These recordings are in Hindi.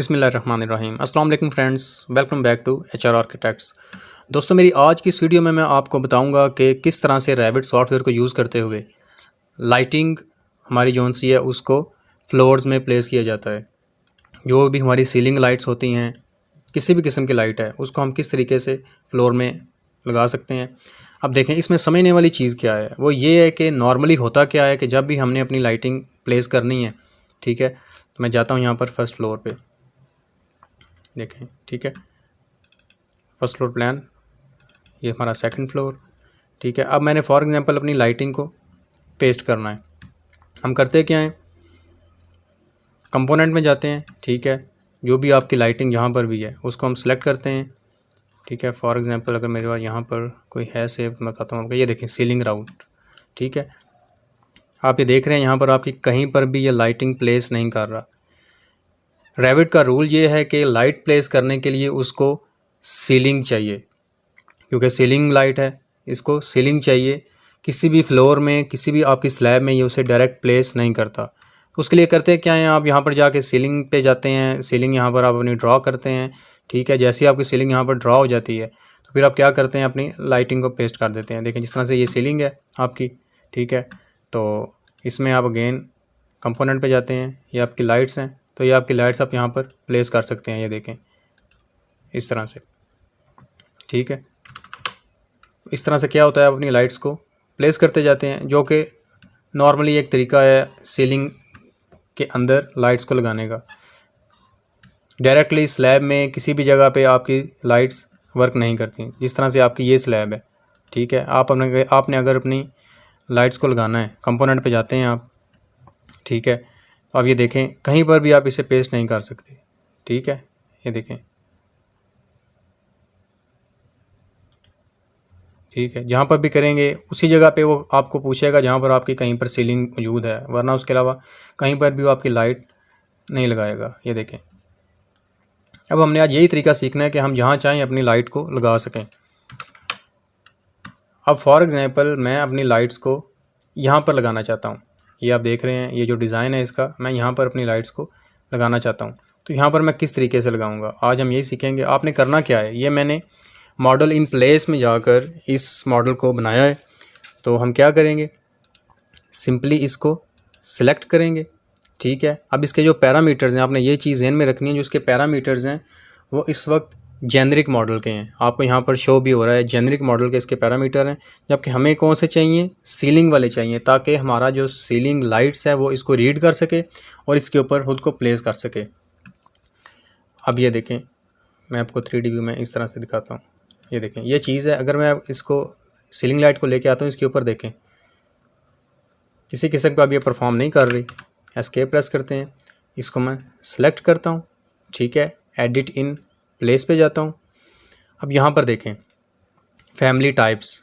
बिस्मिल्लाहिर्रहमानिर्रहीम। अस्सलाम वालेकुम friends, welcome back to HR architects. दोस्तों, मेरी आज की इस वीडियो में मैं आपको बताऊंगा कि किस तरह से रैविट सॉफ्टवेयर को यूज़ करते हुए लाइटिंग हमारी जोन सी है उसको फ्लोर्स में प्लेस किया जाता है। जो भी हमारी सीलिंग लाइट्स होती हैं, किसी भी किस्म की लाइट है, उसको हम किस तरीके से फ्लोर में लगा सकते हैं। अब देखें, इसमें समझने वाली चीज़ क्या है, वो ये है कि नॉर्मली होता क्या है कि जब भी हमने अपनी लाइटिंग प्लेस करनी है, ठीक है, तो मैं जाता हूँ यहाँ पर फर्स्ट फ्लोर पे। देखें, ठीक है, फर्स्ट फ्लोर प्लान, ये हमारा सेकंड फ्लोर, ठीक है। अब मैंने फॉर एग्जांपल अपनी लाइटिंग को पेस्ट करना है। हम करते क्या हैं, कंपोनेंट में जाते हैं, ठीक है, जो भी आपकी लाइटिंग यहाँ पर भी है उसको हम सेलेक्ट करते हैं, ठीक है। फॉर एग्जांपल अगर मेरे पास यहाँ पर कोई है सेव तो मैं बताता हूँ आपको। ये देखें, सीलिंग राउट, ठीक है। आप ये देख रहे हैं यहाँ पर आपकी कहीं पर भी ये लाइटिंग प्लेस नहीं कर रहा। रेविट का रूल ये है कि लाइट प्लेस करने के लिए उसको सीलिंग चाहिए, क्योंकि सीलिंग लाइट है, इसको सीलिंग चाहिए। किसी भी फ्लोर में, किसी भी आपकी स्लैब में ये उसे डायरेक्ट प्लेस नहीं करता। तो उसके लिए करते क्या हैं, आप यहाँ पर जाके सीलिंग पे जाते हैं, सीलिंग यहाँ पर आप अपनी ड्रॉ करते हैं, ठीक है। जैसे ही आपकी सीलिंग यहाँ पर ड्रॉ हो जाती है तो फिर आप क्या करते हैं, अपनी लाइटिंग को पेस्ट कर देते हैं। देखें, जिस तरह से ये सीलिंग है आपकी, ठीक है। तो इसमें आप अगेन कंपोनेंट पे जाते हैं, ये आपकी लाइट्स हैं, तो ये आपकी लाइट्स आप यहाँ पर प्लेस कर सकते हैं। ये देखें इस तरह से, ठीक है। इस तरह से क्या होता है, आप अपनी लाइट्स को प्लेस करते जाते हैं, जो कि नॉर्मली एक तरीका है सीलिंग के अंदर लाइट्स को लगाने का। डायरेक्टली स्लैब में किसी भी जगह पे आपकी लाइट्स वर्क नहीं करती। जिस तरह से आपकी ये स्लैब है, ठीक है, आपने अगर अपनी लाइट्स को लगाना है, कंपोनेंट पे जाते हैं आप, ठीक है। तो अब ये देखें, कहीं पर भी आप इसे पेस्ट नहीं कर सकते, ठीक है। ये देखें, ठीक है, जहाँ पर भी करेंगे उसी जगह पे वो आपको पूछेगा जहाँ पर आपकी कहीं पर सीलिंग मौजूद है, वरना उसके अलावा कहीं पर भी वो आपकी लाइट नहीं लगाएगा। ये देखें, अब हमने आज यही तरीका सीखना है कि हम जहाँ चाहें अपनी लाइट को लगा सकें। अब फॉर एग्ज़ाम्पल मैं अपनी लाइट्स को यहाँ पर लगाना चाहता हूँ। ये आप देख रहे हैं, ये जो डिज़ाइन है इसका, मैं यहाँ पर अपनी लाइट्स को लगाना चाहता हूँ। तो यहाँ पर मैं किस तरीके से लगाऊंगा, आज हम यही सीखेंगे। आपने करना क्या है, ये मैंने मॉडल इन प्लेस में जाकर इस मॉडल को बनाया है। तो हम क्या करेंगे, सिंपली इसको सिलेक्ट करेंगे, ठीक है। अब इसके जो पैरामीटर्स हैं, आपने ये चीज़ ध्यान में रखनी है, जो इसके पैरामीटर्स हैं वो इस वक्त जेनरिक मॉडल के हैं। आपको यहाँ पर शो भी हो रहा है, जेनरिक मॉडल के इसके पैरामीटर हैं। जबकि हमें कौन से चाहिए, सीलिंग वाले चाहिए, ताकि हमारा जो सीलिंग लाइट्स है वो इसको रीड कर सके और इसके ऊपर खुद को प्लेस कर सके। अब ये देखें, मैं आपको 3D व्यू में इस तरह से दिखाता हूँ। ये देखें, ये चीज़ है। अगर मैं इसको सीलिंग लाइट को लेके आता हूँ, इसके ऊपर देखें, किसी किस्म का अब ये परफॉर्म नहीं कर रही। एस्केप प्रेस करते हैं, इसको मैं सेलेक्ट करता हूँ, ठीक है। एडिट इन प्लेस पे जाता हूँ। अब यहाँ पर देखें, फैमिली टाइप्स,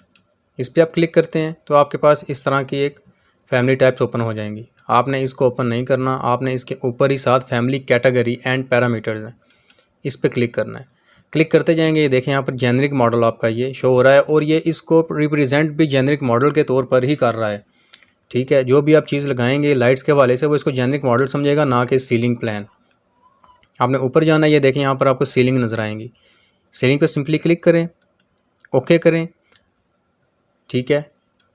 इस पर आप क्लिक करते हैं तो आपके पास इस तरह की एक फैमिली टाइप्स ओपन हो जाएंगी। आपने इसको ओपन नहीं करना, आपने इसके ऊपर ही साथ फैमिली कैटेगरी एंड पैरामीटर्स हैं, इस पर क्लिक करना है। क्लिक करते जाएंगे, ये देखें यहाँ पर जेनरिक मॉडल आपका ये शो हो रहा है, और ये इसको रिप्रेजेंट भी जेनरिक मॉडल के तौर पर ही कर रहा है, ठीक है। जो भी आप चीज़ लगाएंगे लाइट्स के हवाले से, वो इसको जेनरिक मॉडल समझेगा, ना कि सीलिंग प्लान। आपने ऊपर जाना है, ये देखें यहाँ पर आपको सीलिंग नज़र आएंगी। सीलिंग पे सिंपली क्लिक करें, ओके करें, ठीक है,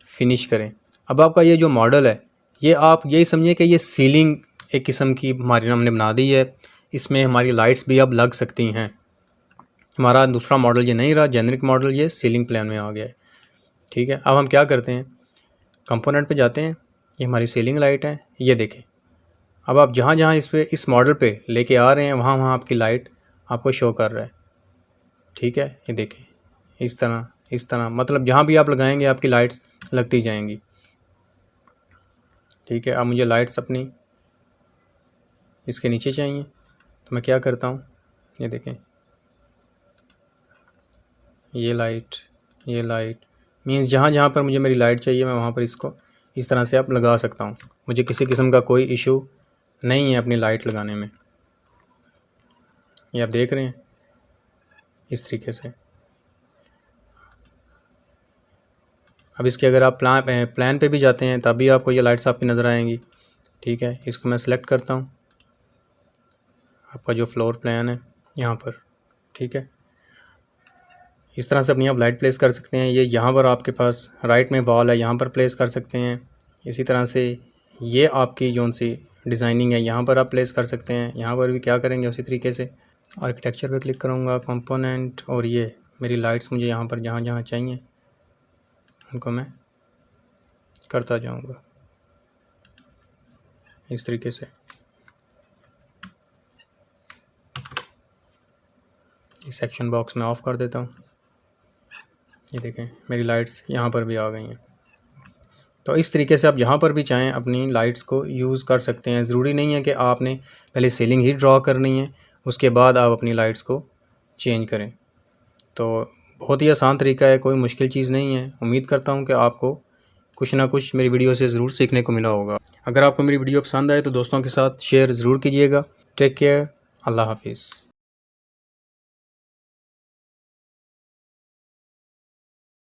फिनिश करें। अब आपका ये जो मॉडल है, ये आप यही समझिए कि ये सीलिंग एक किस्म की हमारी हमने बना दी है। इसमें हमारी लाइट्स भी अब लग सकती हैं। हमारा दूसरा मॉडल ये नहीं रहा जेनरिक मॉडल, ये सीलिंग प्लान में आ गया है, ठीक है। अब हम क्या करते हैं, कंपोनेंट पे जाते हैं, ये हमारी सीलिंग लाइट है, ये देखें। अब आप जहाँ जहाँ इस मॉडल पे लेके आ रहे हैं, वहाँ वहाँ आपकी लाइट आपको शो कर रहा है, ठीक है। ये देखें, इस तरह मतलब जहाँ भी आप लगाएंगे आपकी लाइट्स लगती जाएंगी, ठीक है। अब मुझे लाइट्स अपनी इसके नीचे चाहिए, तो मैं क्या करता हूँ, ये देखें, ये लाइट मीन्स जहाँ जहाँ पर मुझे मेरी लाइट चाहिए मैं वहाँ पर इसको इस तरह से आप लगा सकता हूँ। मुझे किसी किस्म का कोई इशू नहीं है अपनी लाइट लगाने में। ये आप देख रहे हैं इस तरीके से। अब इसके अगर आप प्लान पे भी जाते हैं तब भी आपको ये लाइट्स आपकी नज़र आएंगी, ठीक है। इसको मैं सेलेक्ट करता हूँ। आपका जो फ्लोर प्लान है यहाँ पर, ठीक है। इस तरह से अपनी आप लाइट प्लेस कर सकते हैं। ये यहाँ पर आपके पास राइट में वॉल है, यहाँ पर प्लेस कर सकते हैं। इसी तरह से ये आपकी जौन सी डिज़ाइनिंग है यहाँ पर आप प्लेस कर सकते हैं। यहाँ पर भी क्या करेंगे उसी तरीके से आर्किटेक्चर पे क्लिक करूँगा, कंपोनेंट, और ये मेरी लाइट्स मुझे यहाँ पर जहाँ जहाँ चाहिए उनको मैं करता जाऊँगा इस तरीके से। इस सेक्शन बॉक्स में ऑफ़ कर देता हूँ। ये देखें मेरी लाइट्स यहाँ पर भी आ गई हैं। तो इस तरीके से आप जहाँ पर भी चाहें अपनी लाइट्स को यूज़ कर सकते हैं। ज़रूरी नहीं है कि आपने पहले सीलिंग ही ड्रॉ करनी है, उसके बाद आप अपनी लाइट्स को चेंज करें। तो बहुत ही आसान तरीका है, कोई मुश्किल चीज़ नहीं है। उम्मीद करता हूँ कि आपको कुछ ना कुछ मेरी वीडियो से ज़रूर सीखने को मिला होगा। अगर आपको मेरी वीडियो पसंद आए तो दोस्तों के साथ शेयर ज़रूर कीजिएगा। टेक केयर, अल्लाह हाफिज़।